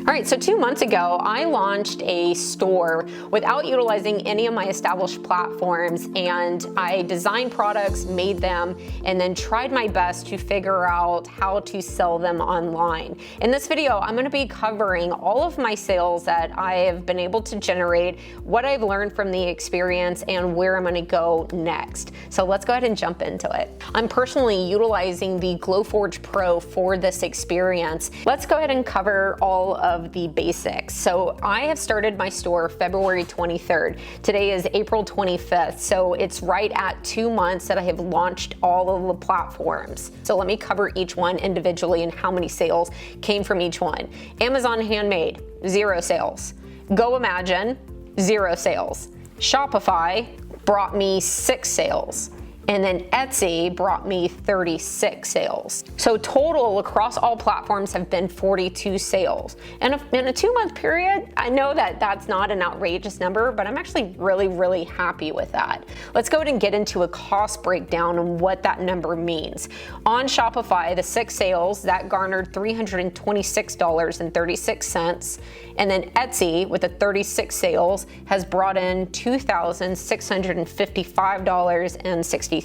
All right, so 2 months ago, I launched a store without utilizing any of my established platforms, and I designed products, made them, and then tried my best to figure out how to sell them online. In this video, I'm gonna be covering all of my sales that I have been able to generate, what I've learned from the experience, and where I'm gonna go next. So let's go ahead and jump into it. I'm personally utilizing the Glowforge Pro for this experience. Let's go ahead and cover all of the basics. So I have started my store February 23rd. Today is April 25th. So it's right at 2 months that I have launched all of the platforms. So let me cover each one individually and how many sales came from each one. Amazon Handmade, 0 sales. Go Imagine, 0 sales. Shopify brought me 6 sales. And then Etsy brought me 36 sales. So total across all platforms have been 42 sales. And in a 2-month period, I know that that's not an outrageous number, but I'm actually really happy with that. Let's go ahead and get into a cost breakdown on what that number means. On Shopify, the 6 sales, that garnered $326.36. And then Etsy, with the 36 sales, has brought in $2,655.63.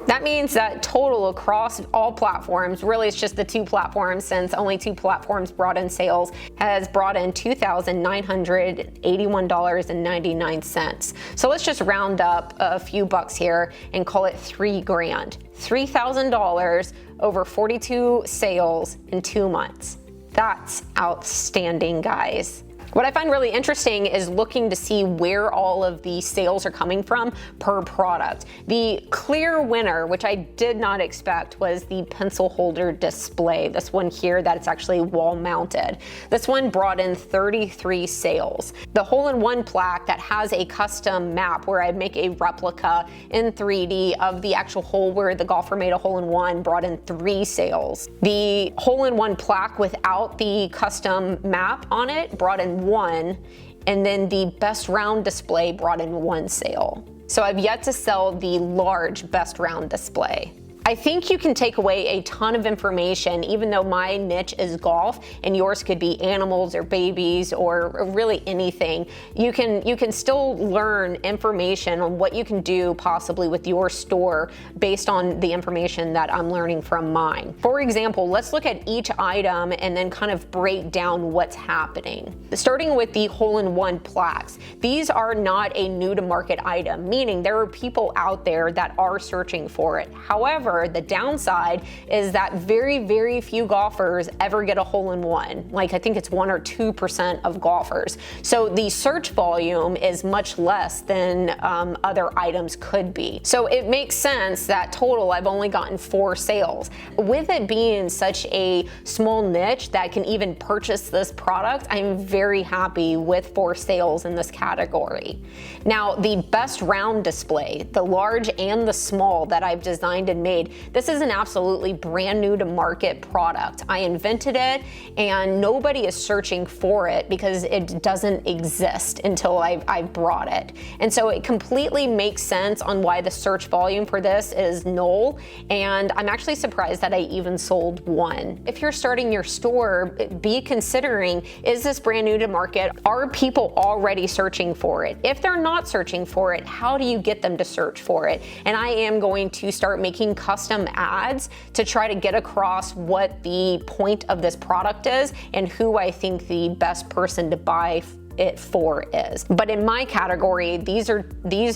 That means that total across all platforms, really it's just the 2 platforms since only 2 platforms brought in sales, has brought in $2,981.99. So let's just round up a few bucks here and call it $3 grand. $3,000 over 42 sales in 2 months. That's outstanding, guys. What I find really interesting is looking to see where all of the sales are coming from per product. The clear winner, which I did not expect, was the pencil holder display. This one here that it's actually wall mounted. This one brought in 33 sales. The hole-in-one plaque that has a custom map where I make a replica in 3D of the actual hole where the golfer made a hole-in-one brought in 3 sales. The hole-in-one plaque without the custom map on it brought in 1, and then the best round display brought in 1 sale. So I've yet to sell the large best round display. I think you can take away a ton of information, even though my niche is golf and yours could be animals or babies or really anything. You can still learn information on what you can do possibly with your store based on the information that I'm learning from mine. For example, let's look at each item and then kind of break down what's happening. Starting with the hole-in-one plaques. These are not a new to market item, meaning there are people out there that are searching for it. However, the downside is that very few golfers ever get a hole-in-one. Like I think it's 1 or 2% of golfers. So the search volume is much less than other items could be. So it makes sense that total I've only gotten 4 sales. With it being such a small niche that can even purchase this product, I'm very happy with 4 sales in this category. Now the best round display, the large and the small that I've designed and made, this is an absolutely brand new to market product. I invented it and nobody is searching for it because it doesn't exist until I've brought it. And so it completely makes sense on why the search volume for this is null, and I'm actually surprised that I even sold 1. If you're starting your store, be considering, is this brand new to market? Are people already searching for it? If they're not searching for it, how do you get them to search for it? And I am going to start making custom ads to try to get across what the point of this product is and who I think the best person to buy it for is. But in my category, these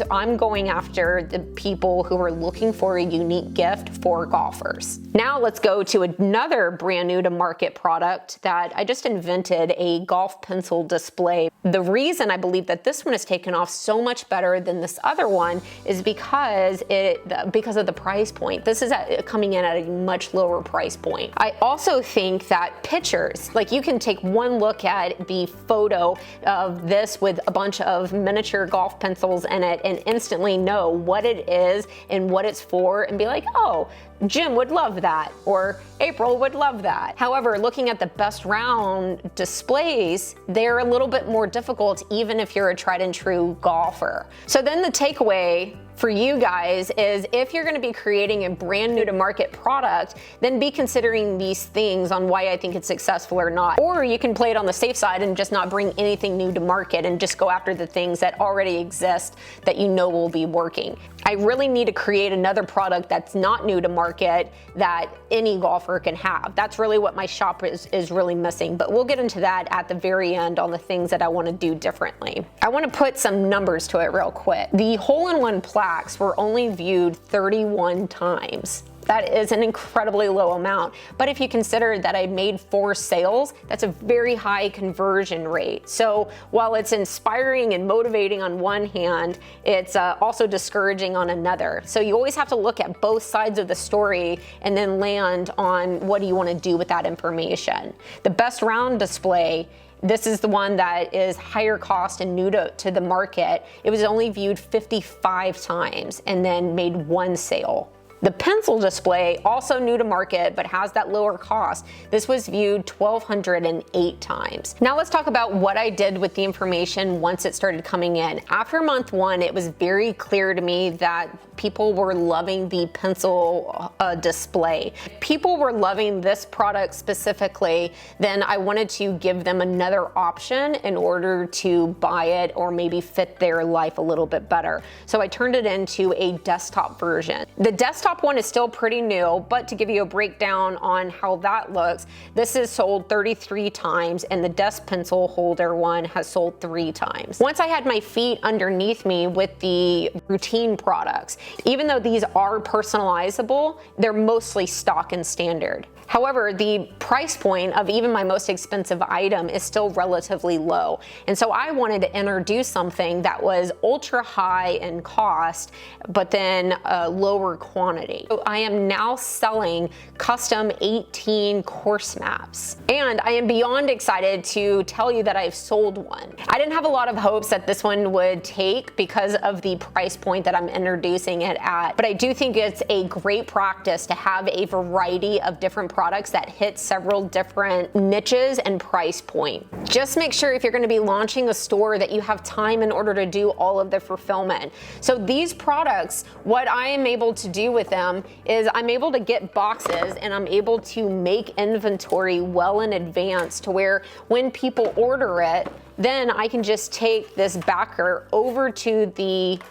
I'm going after the people who are looking for a unique gift for golfers. Now let's go to another brand new to market product that I just invented, a golf pencil display. The reason I believe that this one has taken off so much better than this other one is because of the price point. This is coming in at a much lower price point. I also think that pictures, like you can take one look at the photo of this with a bunch of miniature golf pencils in it and instantly know what it is and what it's for and be like, oh, Jim would love that, or April would love that. However, looking at the best round displays, they're a little bit more difficult even if you're a tried and true golfer. So then the takeaway for you guys is if you're going to be creating a brand new to market product, then be considering these things on why I think it's successful or not. Or you can play it on the safe side and just not bring anything new to market and just go after the things that already exist that you know will be working. I really need to create another product that's not new to market that any golfer can have. That's really what my shop is really missing, but we'll get into that at the very end on the things that I want to do differently. I want to put some numbers to it real quick. The hole-in-one plaques were only viewed 31 times. That is an incredibly low amount. But if you consider that I made 4 sales, that's a very high conversion rate. So while it's inspiring and motivating on one hand, it's also discouraging on another. So you always have to look at both sides of the story and then land on what do you want to do with that information. The best round display, this is the one that is higher cost and new to the market. It was only viewed 55 times and then made 1 sale. The pencil display, also new to market, but has that lower cost. This was viewed 1,208 times. Now let's talk about what I did with the information once it started coming in. After month 1, it was very clear to me that people were loving the pencil display. People were loving this product specifically, then I wanted to give them another option in order to buy it or maybe fit their life a little bit better. So I turned it into a desktop version. The desktop one is still pretty new, but to give you a breakdown on how that looks, this is sold 33 times and the desk pencil holder one has sold 3 times. Once I had my feet underneath me with the routine products, even though these are personalizable, they're mostly stock and standard. However, the price point of even my most expensive item is still relatively low. And so I wanted to introduce something that was ultra high in cost, but then a lower quantity. So I am now selling custom 18 course maps. And I am beyond excited to tell you that I've sold one. I didn't have a lot of hopes that this one would take because of the price point that I'm introducing it at. But I do think it's a great practice to have a variety of different products that hit several different niches and price point. Just make sure if you're going to be launching a store that you have time in order to do all of the fulfillment. So these products, what I am able to do with them is I'm able to get boxes and I'm able to make inventory well in advance to where when people order it, then I can just take this backer over to the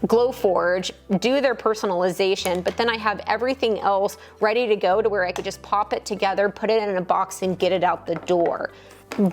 Glowforge, do their personalization, but then I have everything else ready to go to where I could just pop it together, put it in a box and get it out the door.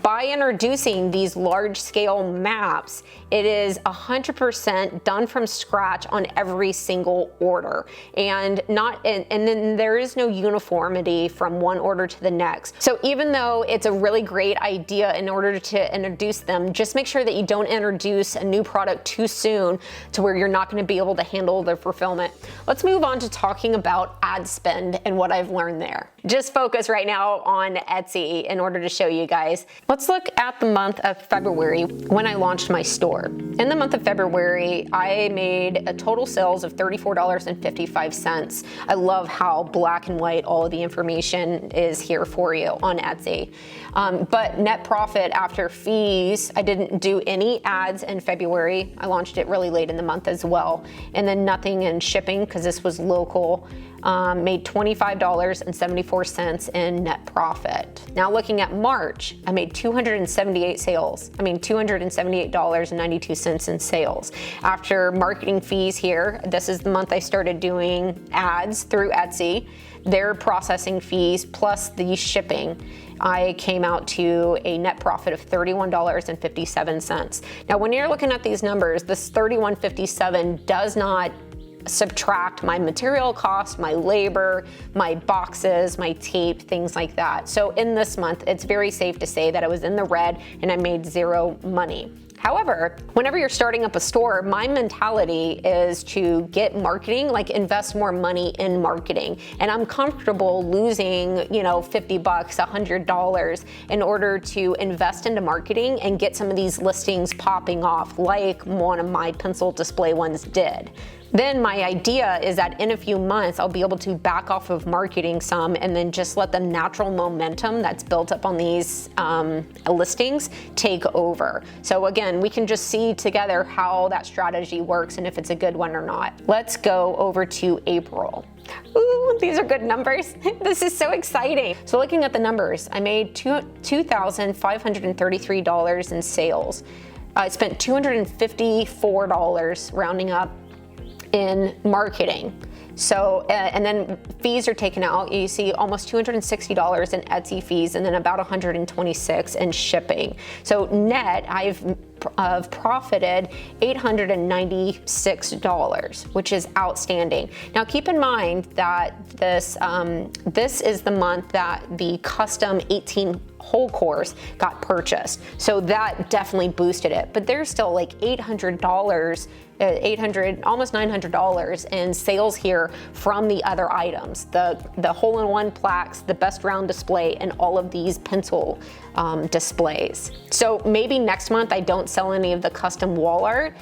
By introducing these large scale maps, it is 100% done from scratch on every single order, and then there is no uniformity from one order to the next. So even though it's a really great idea in order to introduce them, just make sure that you don't introduce a new product too soon to where you're not going to be able to handle the fulfillment. Let's move on to talking about ad spend and what I've learned there. Just focus right now on Etsy in order to show you guys. Let's look at the month of February when I launched my store. In the month of February, I made a total sales of $34.55. I love how black and white all of the information is here for you on Etsy. But net profit after fees, I didn't do any ads in February. I launched it really late in the month as well. And then nothing in shipping because this was local. Made $25.74 in net profit. Now looking at March, I made 278 sales. $278.92 in sales. After marketing fees here, this is the month I started doing ads through Etsy. Their processing fees plus the shipping, I came out to a net profit of $31.57. Now when you're looking at these numbers, this $31.57 does not subtract my material cost, my labor, my boxes, my tape, things like that. So in this month, it's very safe to say that I was in the red and I made zero money. However, whenever you're starting up a store, my mentality is to get marketing, like invest more money in marketing. And I'm comfortable losing, $50, $100 in order to invest into marketing and get some of these listings popping off like one of my pencil display ones did. Then my idea is that in a few months, I'll be able to back off of marketing some and then just let the natural momentum that's built up on these listings take over. So again, we can just see together how that strategy works and if it's a good one or not. Let's go over to April. Ooh, these are good numbers. This is so exciting. So looking at the numbers, I made $2,533 in sales. I spent $254, rounding up, in marketing. So, and then fees are taken out. You see almost $260 in Etsy fees and then about $126 in shipping. So net, I've profited $896, which is outstanding. Now keep in mind that this is the month that the custom 18 whole course got purchased. So that definitely boosted it, but there's still like $800, almost $900 in sales here from the other items, the hole-in-one plaques, the best round display, and all of these pencil displays. So maybe next month I don't sell any of the custom wall art.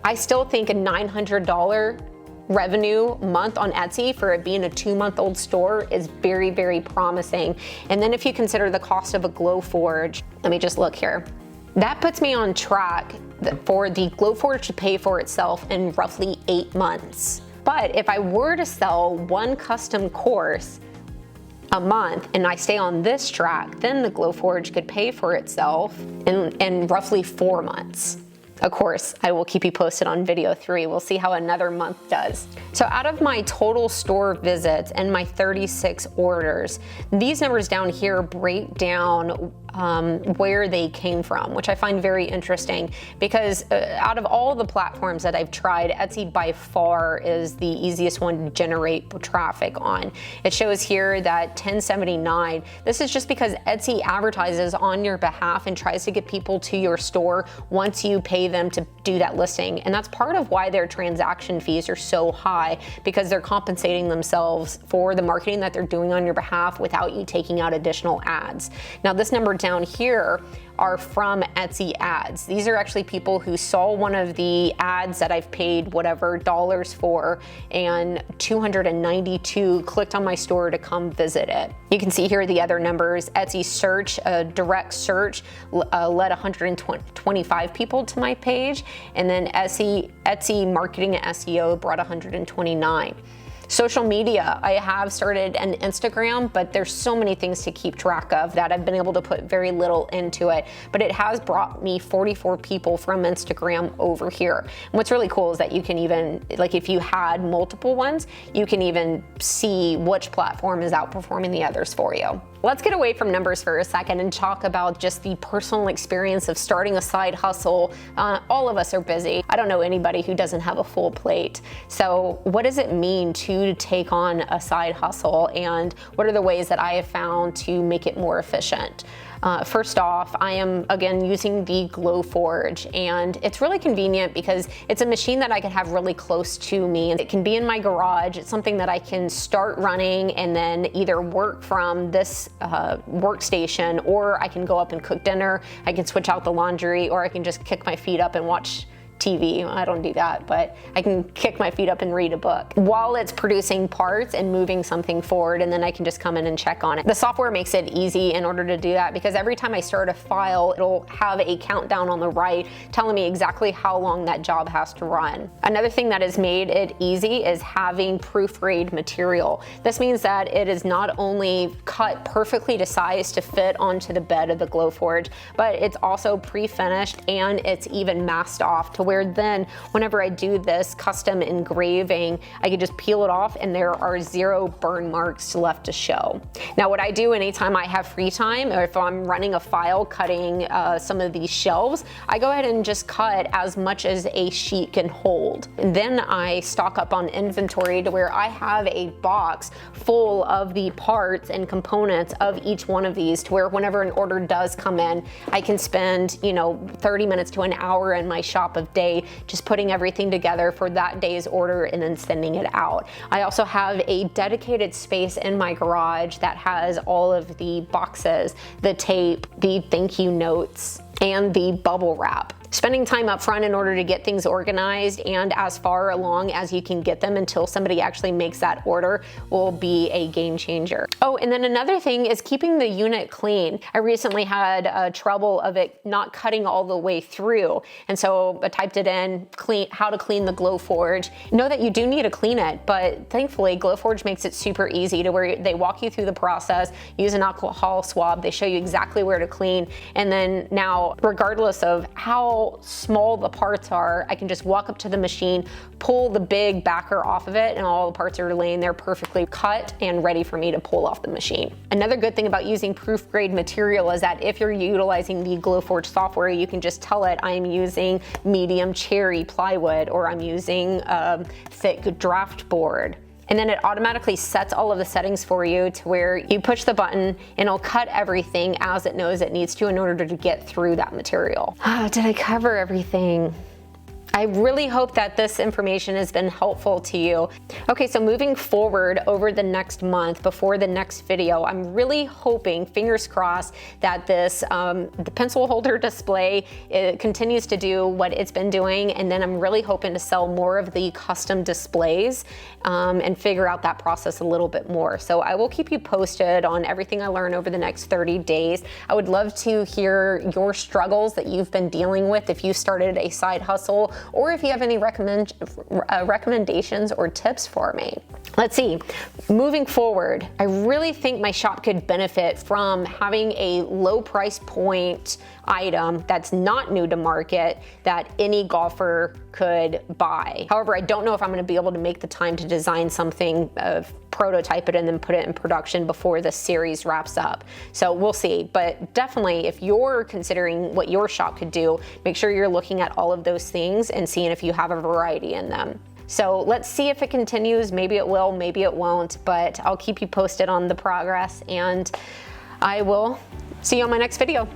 I still think a $900 revenue month on Etsy for it being a 2-month-old store is very, very promising. And then if you consider the cost of a Glowforge, let me just look here. That puts me on track for the Glowforge to pay for itself in roughly 8 months. But if I were to sell one custom course a month and I stay on this track, then the Glowforge could pay for itself in roughly 4 months. Of course, I will keep you posted on video 3. We'll see how another month does. So out of my total store visits and my 36 orders, these numbers down here break down where they came from, which I find very interesting because out of all the platforms that I've tried, Etsy by far is the easiest one to generate traffic on. It shows here that 1079, this is just because Etsy advertises on your behalf and tries to get people to your store once you pay them to do that listing. And that's part of why their transaction fees are so high, because they're compensating themselves for the marketing that they're doing on your behalf without you taking out additional ads. Now this number down here are from Etsy ads. These are actually people who saw one of the ads that I've paid whatever dollars for, and 292 clicked on my store to come visit it. You can see here the other numbers. Etsy search, direct search led 125 people to my page, and then Etsy marketing and SEO brought 129. Social media, I have started an Instagram, but there's so many things to keep track of that I've been able to put very little into it, but it has brought me 44 people from Instagram over here. And what's really cool is that you can even, like if you had multiple ones, you can even see which platform is outperforming the others for you. Let's get away from numbers for a second and talk about just the personal experience of starting a side hustle. All of us are busy. I don't know anybody who doesn't have a full plate. So what does it mean to take on a side hustle, and what are the ways that I have found to make it more efficient? First off, I am again using the Glowforge, and it's really convenient because it's a machine that I can have really close to me. It can be in my garage. It's something that I can start running and then either work from this workstation, or I can go up and cook dinner. I can switch out the laundry, or I can just kick my feet up and watch TV. I don't do that, but I can kick my feet up and read a book while it's producing parts and moving something forward, and then I can just come in and check on it. The software makes it easy in order to do that, because every time I start a file, it'll have a countdown on the right telling me exactly how long that job has to run. Another thing that has made it easy is having proofread material. This means that it is not only cut perfectly to size to fit onto the bed of the Glowforge, but it's also pre-finished, and it's even masked off to where then whenever I do this custom engraving, I can just peel it off and there are 0 burn marks left to show. Now what I do anytime I have free time, or if I'm running a file cutting some of these shelves, I go ahead and just cut as much as a sheet can hold. And then I stock up on inventory to where I have a box full of the parts and components of each one of these, to where whenever an order does come in, I can spend 30 minutes to an hour in my shop of day just putting everything together for that day's order and then sending it out. I also have a dedicated space in my garage that has all of the boxes, the tape, the thank you notes, and the bubble wrap. Spending time up front in order to get things organized and as far along as you can get them until somebody actually makes that order will be a game changer. Oh, and then another thing is keeping the unit clean. I recently had trouble of it not cutting all the way through, and so I typed it in, how to clean the Glowforge. Know that you do need to clean it, but thankfully Glowforge makes it super easy to where they walk you through the process, use an alcohol swab, they show you exactly where to clean, and then now regardless of how small the parts are, I can just walk up to the machine, pull the big backer off of it, and all the parts are laying there perfectly cut and ready for me to pull off the machine. Another good thing about using proof grade material is that if you're utilizing the Glowforge software, you can just tell it I'm using medium cherry plywood or I'm using thick draft board. And then it automatically sets all of the settings for you to where you push the button and it'll cut everything as it knows it needs to in order to get through that material. Did I cover everything? I really hope that this information has been helpful to you. Okay, so moving forward over the next month before the next video, I'm really hoping, fingers crossed, that this the pencil holder display, it continues to do what it's been doing, and then I'm really hoping to sell more of the custom displays and figure out that process a little bit more. So I will keep you posted on everything I learn over the next 30 days. I would love to hear your struggles that you've been dealing with if you started a side hustle, or if you have any recommendations or tips for me. Let's see, moving forward, I really think my shop could benefit from having a low price point item that's not new to market that any golfer could buy. However, I don't know if I'm gonna be able to make the time to design something, prototype it and then put it in production before the series wraps up. So we'll see, but definitely if you're considering what your shop could do, make sure you're looking at all of those things and seeing if you have a variety in them. So let's see if it continues. Maybe it will, maybe it won't, but I'll keep you posted on the progress, and I will see you on my next video.